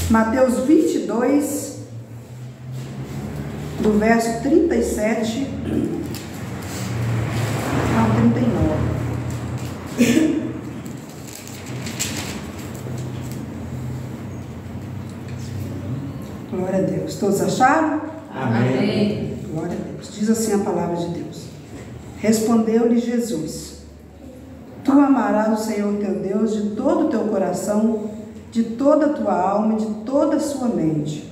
Mateus 22, do verso 37 ao 39. Glória a Deus. Todos acharam? Amém. Glória a Deus. Diz assim a palavra de Deus. Respondeu-lhe Jesus: Tu amarás o Senhor teu Deus de todo o teu coração, de toda a tua alma e de toda a sua mente.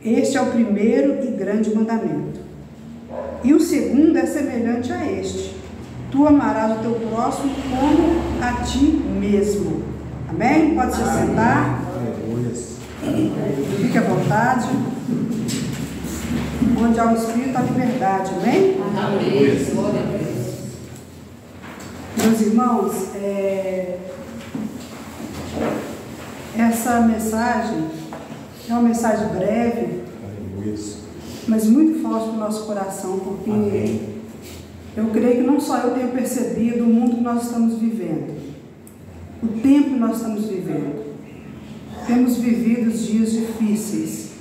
Este é o primeiro e grande mandamento. E o segundo é semelhante a este: Tu amarás o teu próximo como a ti mesmo. Amém? Pode se sentar. Fique à vontade. Onde há o Espírito, há liberdade. Amém? Amém. Meus irmãos, essa mensagem é uma mensagem breve, mas muito forte para o nosso coração, porque eu creio que não só eu tenho percebido o mundo que nós estamos vivendo, o tempo que nós estamos vivendo. Temos vivido dias difíceis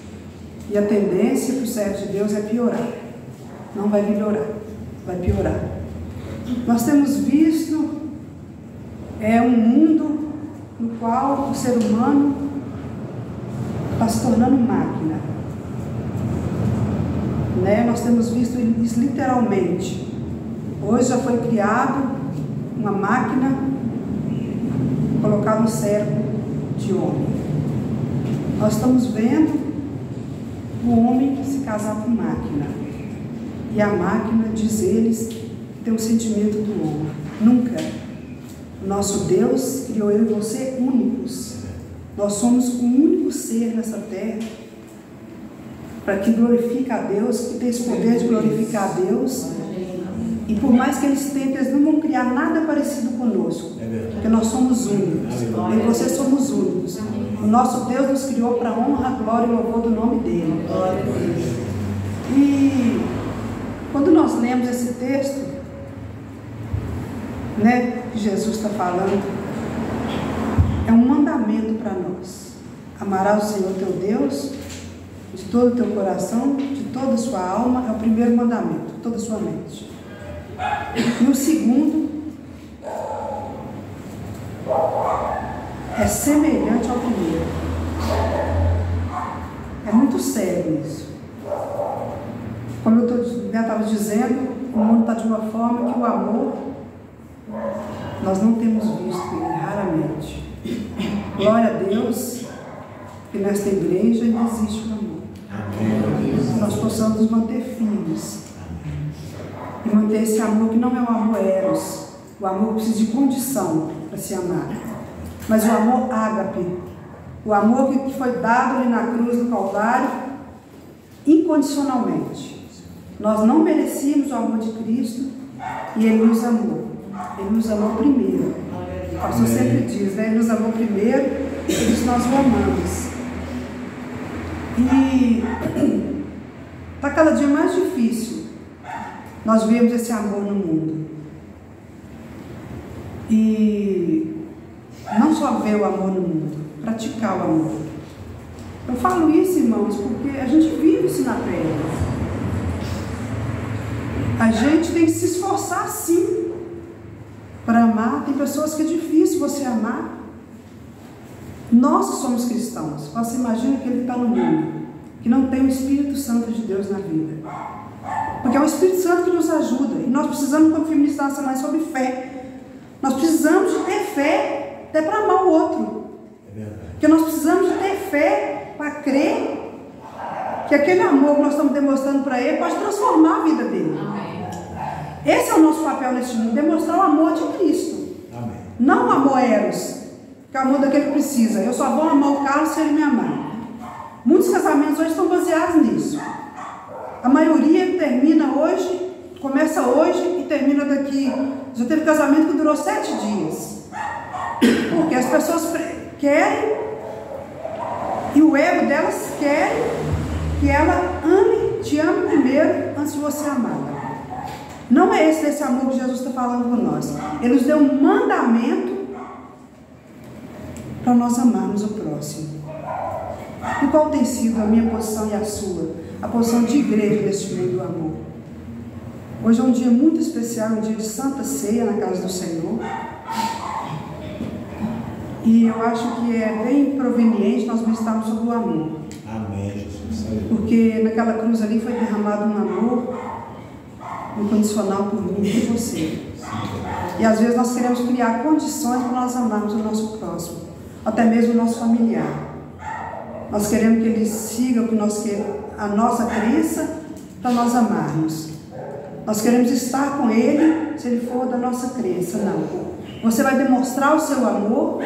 e a tendência para o servo de Deus é piorar. Não vai melhorar, vai piorar. Nós temos visto um mundo no qual o ser humano está se tornando máquina. Nós temos visto isso literalmente. Hoje já foi criado uma máquina colocada no cérebro de homem. Nós estamos vendo o homem se casar com máquina. E a máquina, diz eles, tem o sentimento do homem. Nunca. O nosso Deus criou eu e você únicos. Nós somos o único ser nessa terra para que glorifique a Deus, que tem esse poder de glorificar a Deus. E por mais que eles tentem, eles não vão criar nada parecido conosco, porque nós somos únicos. Eu e você somos únicos. O nosso Deus nos criou para honra, glória e louvor do nome dele. E quando nós lemos esse texto, que Jesus está falando, é um mandamento para nós. Amarás o Senhor teu Deus de todo o teu coração, de toda a sua alma, é o primeiro mandamento, de toda a sua mente. E o segundo é semelhante ao primeiro. É muito sério isso. Como eu estava dizendo, o mundo está de uma forma que o amor nós não temos visto ele raramente. Glória a Deus que nesta igreja ainda existe o amor. Amém. Nós possamos nos manter firmes e manter esse amor que não é o amor eros, o amor que precisa de condição para se amar, mas o amor ágape, o amor que foi dado ali na cruz do Calvário incondicionalmente. Nós não merecíamos o amor de Cristo e Ele nos amou. Ele nos amou primeiro. O pastor sempre diz, Ele nos amou primeiro, por isso nós o amamos. E está cada dia mais difícil nós vemos esse amor no mundo. E não só ver o amor no mundo, praticar o amor. Eu falo isso, irmãos, porque a gente vive isso na pele. A gente tem que se esforçar sim para amar. Tem pessoas que é difícil você amar. Nós que somos cristãos, você imagina que ele está no mundo, que não tem o Espírito Santo de Deus na vida. Porque é o Espírito Santo que nos ajuda. E nós precisamos, como feministas, falar mais sobre fé. Nós precisamos de ter fé até para amar o outro. É verdade. Porque nós precisamos de ter fé para crer que aquele amor que nós estamos demonstrando para ele pode transformar a vida dele. Amém. Esse é o nosso papel neste mundo, demonstrar o amor de Cristo. Amém. Não o amor eros, que é o amor daquele que precisa. Eu só vou amar o Carlos se ele me amar. Muitos casamentos hoje estão baseados nisso. A maioria termina hoje, começa hoje e termina daqui. Já teve casamento que durou 7 dias. Porque as pessoas querem, e o ego delas quer que ela te ame primeiro antes de você amá-la. Não é esse amor que Jesus está falando com nós. Ele nos deu um mandamento para nós amarmos o próximo. E qual tem sido a minha posição e a sua? A posição de igreja neste meio do amor. Hoje é um dia muito especial, um dia de Santa Ceia na casa do Senhor. E eu acho que é bem proveniente nós meditarmos sobre o amor. Amém, Jesus. Porque naquela cruz ali foi derramado um amor incondicional por mim e por você. E às vezes nós queremos criar condições para nós amarmos o nosso próximo, até mesmo o nosso familiar. Nós queremos que ele siga a nossa crença para nós amarmos. Nós queremos estar com ele se ele for da nossa crença. Não. Você vai demonstrar o seu amor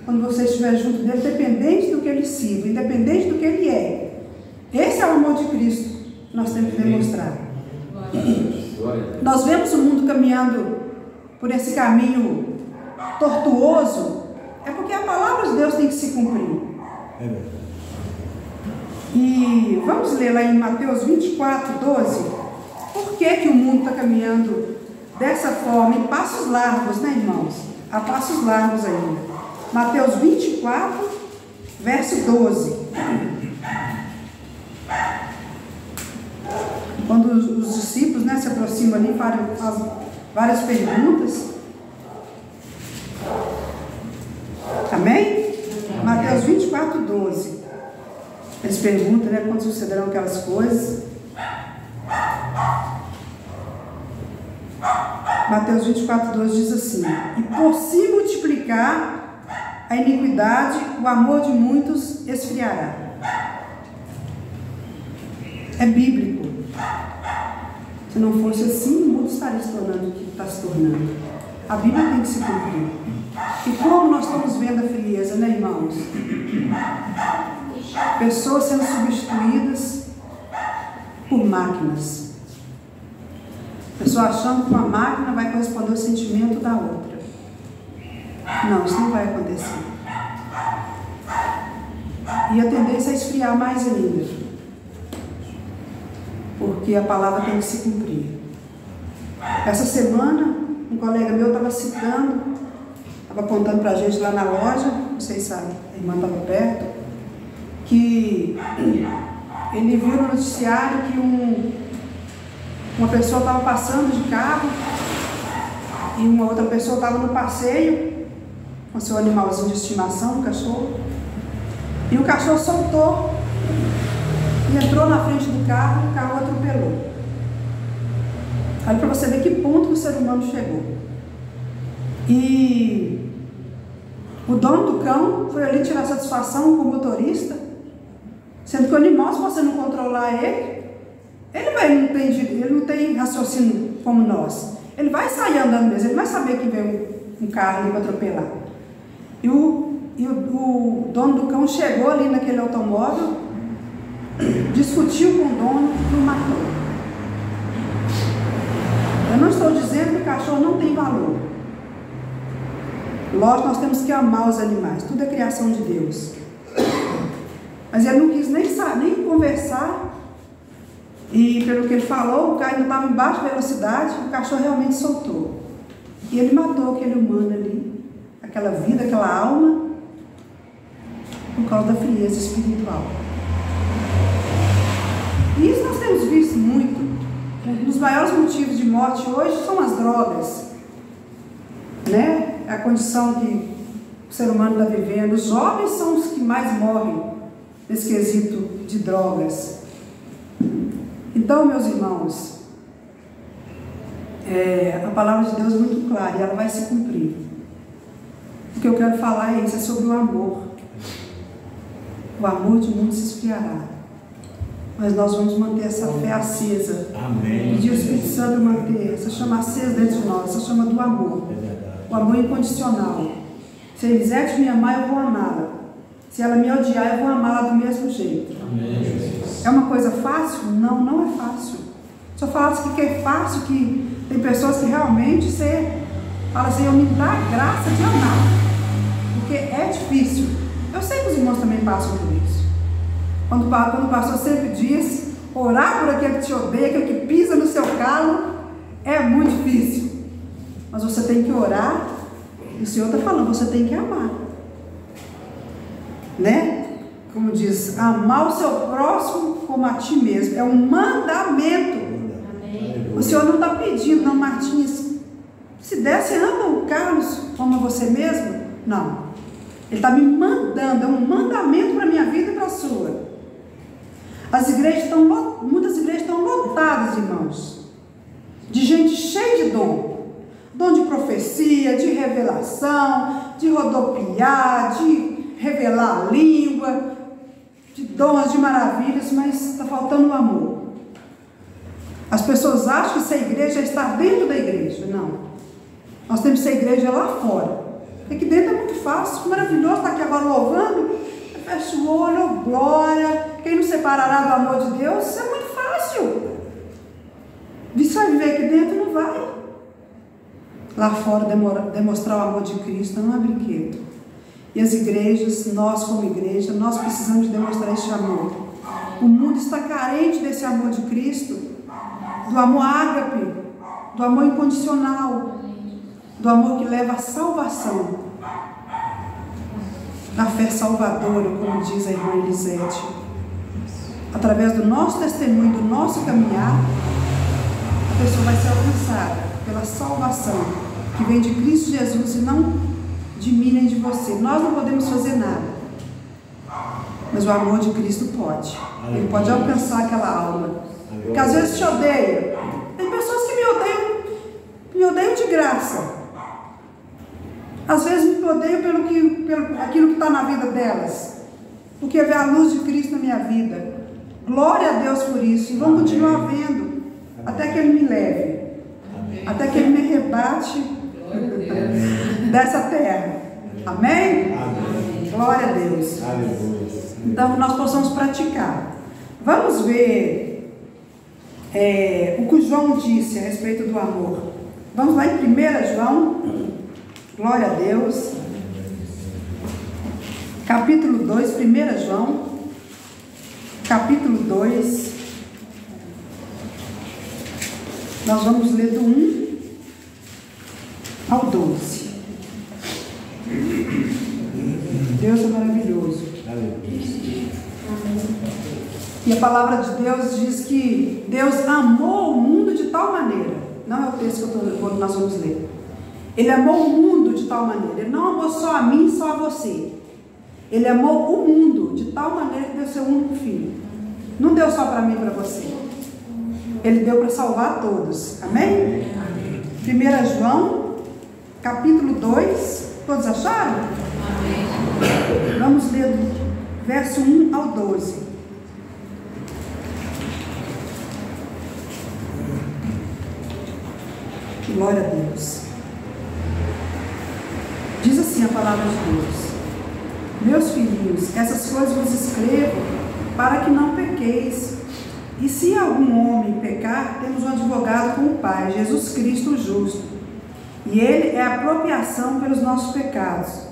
quando você estiver junto dele, independente do que ele siga, independente do que ele é. Esse é o amor de Cristo que nós temos que demonstrar. Nós vemos o mundo caminhando por esse caminho tortuoso, é porque a palavra de Deus tem que se cumprir. E vamos ler lá em Mateus 24, 12. Por que o mundo está caminhando dessa forma, em passos largos, né, irmãos? A passos largos ainda. Mateus 24, verso 12. Quando os discípulos, né, se aproximam ali, fazem várias perguntas. Amém? Mateus 24, 12. Eles perguntam, né, quando sucederão aquelas coisas. Mateus 24, 12 diz assim: e por se multiplicar a iniquidade, o amor de muitos esfriará. É bíblico. Se não fosse assim, o mundo estaria se tornando o que está se tornando. A Bíblia tem que se cumprir. E como nós estamos vendo a frieza, né, irmãos? Pessoas sendo substituídas por máquinas. Pessoa achando que uma máquina vai corresponder ao sentimento da outra. Não, isso não vai acontecer. E a tendência é esfriar mais ainda. Porque a palavra tem que se cumprir. Essa semana, um colega meu estava citando, estava apontando para a gente lá na loja, não sei se a irmã estava perto, que ele viu no noticiário que uma pessoa estava passando de carro e uma outra pessoa estava no passeio com seu animalzinho de estimação, o cachorro, e o cachorro soltou e entrou na frente do carro e o carro atropelou. Olha para você ver que ponto que o ser humano chegou. E o dono do cão foi ali tirar satisfação com o motorista, sendo que o animal, se você não controlar ele não tem raciocínio como nós. Ele vai sair andando mesmo, ele vai saber que veio um carro ali para atropelar. E o dono do cão chegou ali naquele automóvel, discutiu com o dono e o matou. Eu não estou dizendo que o cachorro não tem valor. Lógico, nós temos que amar os animais, tudo é criação de Deus. Mas ele não quis nem conversar. E pelo que ele falou, o carro ainda estava em baixa velocidade, o cachorro realmente soltou. E ele matou aquele humano ali, aquela vida, aquela alma, por causa da frieza espiritual. E isso nós temos visto muito. Um dos maiores motivos de morte hoje são as drogas, né? A condição que o ser humano está vivendo. Os jovens são os que mais morrem nesse quesito de drogas. Então, meus irmãos, a palavra de Deus é muito clara e ela vai se cumprir. O que eu quero falar é isso, é sobre o amor. O amor de mundo se esfriará, mas nós vamos manter essa fé acesa. Amém. Pedir o Espírito Santo manter essa chama acesa dentro de nós, essa chama do amor. O amor incondicional. Se a Elisete me amar, eu vou amá-la. Se ela me odiar, eu vou amá-la do mesmo jeito. Amém. É uma coisa fácil? Não, não é fácil. Se eu falasse que é fácil, que tem pessoas que realmente você fala assim, eu me dá a graça de amar. Porque é difícil. Eu sei que os irmãos também passam por isso. Quando o pastor sempre diz, orar por aquele que te odeia, aquele que pisa no seu calo, é muito difícil. Mas você tem que orar, e o Senhor está falando, você tem que amar. Né? como diz, amar o seu próximo como a ti mesmo. É um mandamento. Amém. O Senhor não está pedindo, não, Martins, se der, você ama o Carlos como a você mesmo? Não. Ele está me mandando, é um mandamento para a minha vida e para a sua. Muitas igrejas estão lotadas, irmãos, de gente cheia de dom. Dom de profecia, de revelação, de rodopiar, de revelar a língua, de dons, de maravilhas, mas está faltando o amor. As pessoas acham que ser igreja é estar dentro da igreja. Não. Nós temos que ser igreja lá fora. Aqui dentro é muito fácil, maravilhoso, está aqui agora louvando, fecha o olho, oh, glória. Quem não separará do amor de Deus? Isso é muito fácil. Você vai viver aqui dentro? Não vai. Lá fora demonstrar o amor de Cristo não é brinquedo. E as igrejas, nós como igreja, nós precisamos demonstrar esse amor. O mundo está carente desse amor de Cristo, do amor ágape, do amor incondicional, do amor que leva à salvação, da fé salvadora, como diz a irmã Elisete. Através do nosso testemunho, do nosso caminhar, a pessoa vai ser alcançada pela salvação que vem de Cristo Jesus e não de mim nem de você. Nós não podemos fazer nada, mas o amor de Cristo pode. Ele pode alcançar aquela alma, porque às vezes te odeia. Tem pessoas que me odeiam de graça. Às vezes me odeiam pelo aquilo que está na vida delas, porque vê a luz de Cristo na minha vida. Glória a Deus por isso, e vamos continuar vendo até que Ele me leve, até que Ele me arrebate dessa terra. Amém? Amém. Glória a Deus. Aleluia. Então nós possamos praticar. Vamos ver o que o João disse a respeito do amor. Vamos lá em 1 João. Glória a Deus. Capítulo 2, 1 João. Capítulo 2. Nós vamos ler do 1 ao 12. Deus é maravilhoso. E a palavra de Deus diz que Deus amou o mundo de tal maneira. Não é o texto que nós vamos ler. Ele amou o mundo de tal maneira. Ele não amou só a mim, só a você. Ele amou o mundo de tal maneira que deu seu único filho. Não deu só para mim e para você. Ele deu para salvar todos. Amém? 1 João, capítulo 2. Todos acharam? Amém. Vamos ler do verso 1 ao 12. Glória a Deus. Diz assim a palavra de Deus: meus filhinhos, essas coisas vos escrevo para que não pequeis. E se algum homem pecar, temos um advogado com o Pai, Jesus Cristo o justo. E Ele é a apropriação pelos nossos pecados.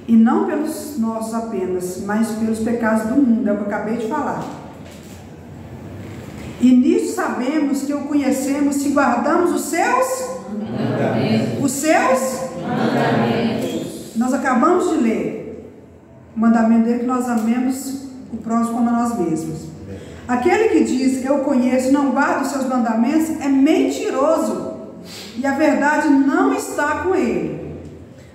E não pelos nossos apenas, mas pelos pecados do mundo. É o que eu acabei de falar. E nisso sabemos que o conhecemos se guardamos os seus mandamentos. Os seus mandamentos. Nós acabamos de ler o mandamento dele, que nós amemos o próximo como a nós mesmos. Aquele que diz eu conheço e não guarda os seus mandamentos é mentiroso, e a verdade não está com ele.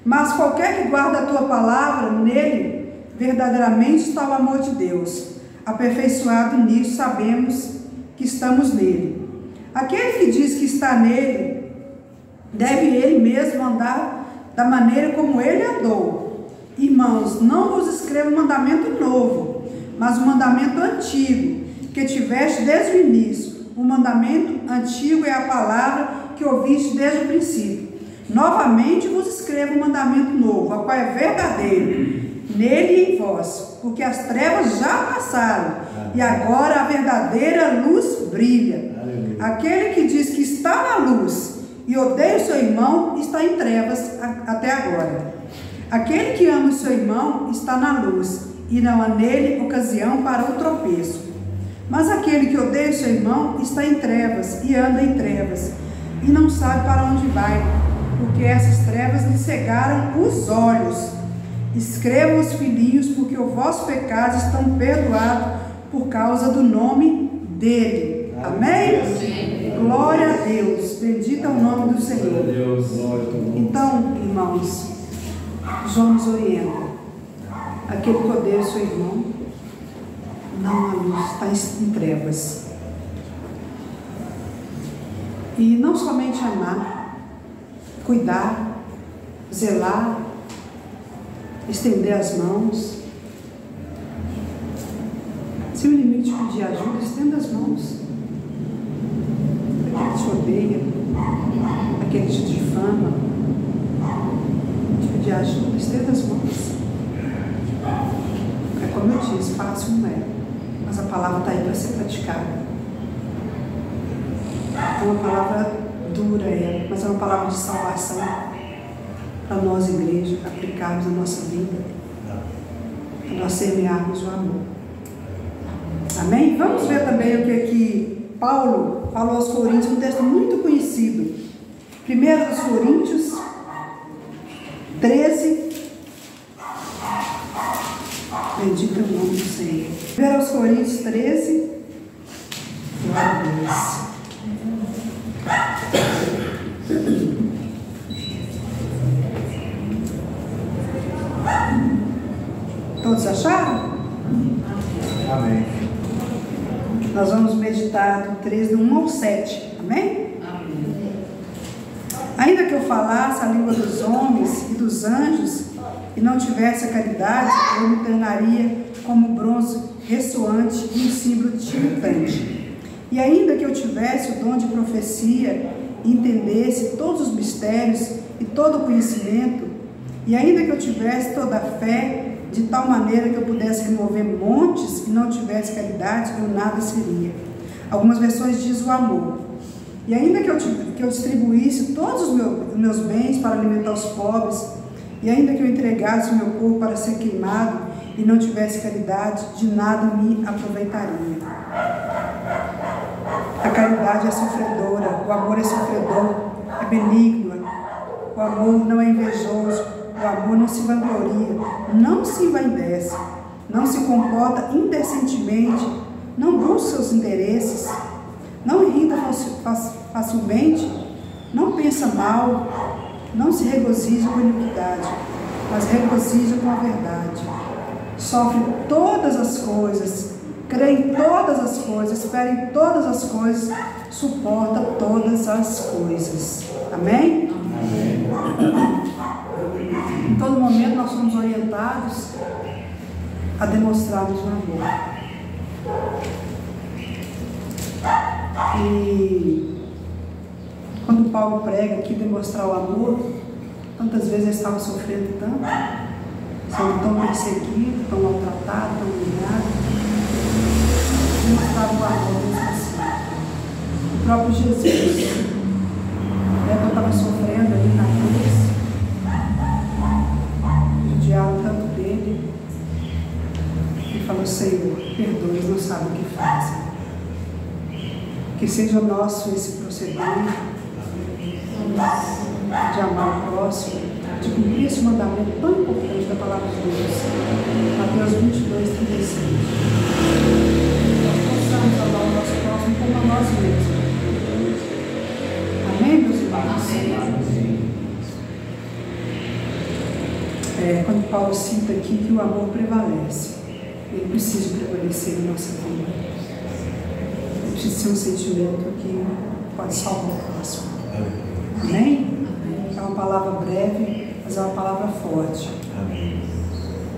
Mas qualquer que guarda a tua palavra, nele verdadeiramente está o amor de Deus. Aperfeiçoado nisso, sabemos que estamos nele. Aquele que diz que está nele, deve ele mesmo andar da maneira como ele andou. Irmãos, não vos escrevo um mandamento novo, mas um mandamento antigo, que tiveste desde o início. O mandamento antigo é a palavra que ouviste desde o princípio. Novamente vos escrevo um mandamento novo, a qual é verdadeiro, nele e em vós, porque as trevas já passaram, e agora a verdadeira luz brilha. Aquele que diz que está na luz e odeia o seu irmão, está em trevas até agora. Aquele que ama o seu irmão está na luz, e não há nele ocasião para o tropeço. Mas aquele que odeia o seu irmão está em trevas, e anda em trevas, e não sabe para onde vai, porque essas trevas lhe cegaram os olhos. Escrevam os filhinhos, porque os vossos pecados estão perdoados por causa do nome dele. Amém? Glória a Deus. Bendito é o nome do Senhor. Então, irmãos, João nos orienta. Aquele que odeia o seu irmão, não há luz, está em trevas. E não somente amar, cuidar, zelar, estender as mãos. Se o inimigo te pedir ajuda, estenda as mãos. Aquele que te odeia, aquele que te difama, te pedir ajuda, estenda as mãos. É como eu disse, fácil não é, mas a palavra está aí para ser praticada. É uma palavra dura, mas é uma palavra de salvação para nós, igreja, aplicarmos na nossa vida, para nós semearmos o amor. Amém? Vamos ver também o que Paulo falou aos Coríntios, um texto muito conhecido. 1 Coríntios 13. Bendito é o nome do Senhor. 1 Coríntios 13. Glória a Deus. Todos acharam? Amém. Nós vamos meditar do 13, do 1 ao 7. Amém? Amém. Ainda que eu falasse a língua dos homens e dos anjos e não tivesse a caridade, eu me tornaria como bronze ressoante e um símbolo titubante. E ainda que eu tivesse o dom de profecia e entendesse todos os mistérios e todo o conhecimento, e ainda que eu tivesse toda a fé, de tal maneira que eu pudesse remover montes e não tivesse caridade, eu nada seria. Algumas versões dizem o amor. E ainda que eu distribuísse todos os meus bens para alimentar os pobres, e ainda que eu entregasse o meu corpo para ser queimado e não tivesse caridade, de nada me aproveitaria. A caridade é sofredora, o amor é sofredor, é benigno, o amor não é invejoso, o amor não se vangloria, não se envaidece, não se comporta indecentemente, não busca seus interesses, não irrita facilmente, não pensa mal, não se regozija com iniquidade, mas regozija com a verdade. Sofre todas as coisas, crê em todas as coisas, espera em todas as coisas, suporta todas as coisas. Amém? Amém. Em todo momento nós somos orientados a demonstrarmos o amor. E quando Paulo prega aqui demonstrar o amor, tantas vezes ele estava sofrendo tanto, sendo tão perseguido, tão maltratado, tão humilhado, demonstrava o amor mesmo assim. O próprio Jesus, quando estava sofrendo ali na cruz, judiaram tanto dele, e falou: Senhor, perdoe, eles não sabem o que fazem. Que seja nosso esse procedimento de amar o próximo, de cumprir esse mandamento tão importante da palavra de Deus. Mateus 22, 36. Nós possamos amar o nosso próximo como a nós mesmos. Amém, meus irmãos? Quando Paulo cita aqui que o amor prevalece, ele precisa prevalecer na nossa vida. Ele precisa ser um sentimento que pode salvar o próximo. Amém? É uma palavra breve, mas é uma palavra forte. Amém.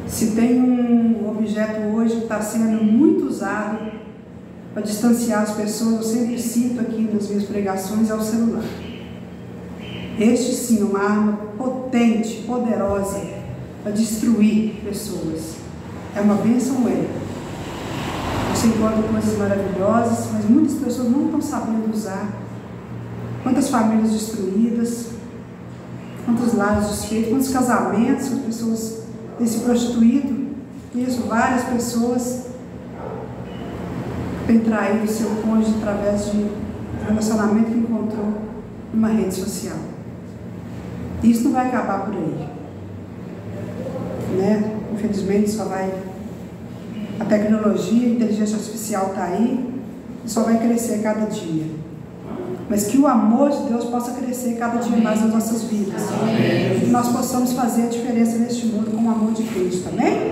Se tem um objeto hoje que está sendo muito usado para distanciar as pessoas, eu sempre cito aqui nas minhas pregações, é o celular. Este sim é uma arma potente, poderosa para destruir pessoas. É uma bênção, Você encontra coisas maravilhosas, mas muitas pessoas não estão sabendo usar. Quantas famílias destruídas, quantos lares desfeitos, quantos casamentos, as pessoas têm se prostituído. Conheço várias pessoas que têm traído seu cônjuge através de um relacionamento que encontrou numa rede social. Isso não vai acabar por aí. né? Infelizmente só vai... A tecnologia, a inteligência artificial está aí e só vai crescer cada dia. Mas que o amor de Deus possa crescer cada dia mais nas nossas vidas. Que nós possamos fazer a diferença neste mundo com o amor de Cristo, amém?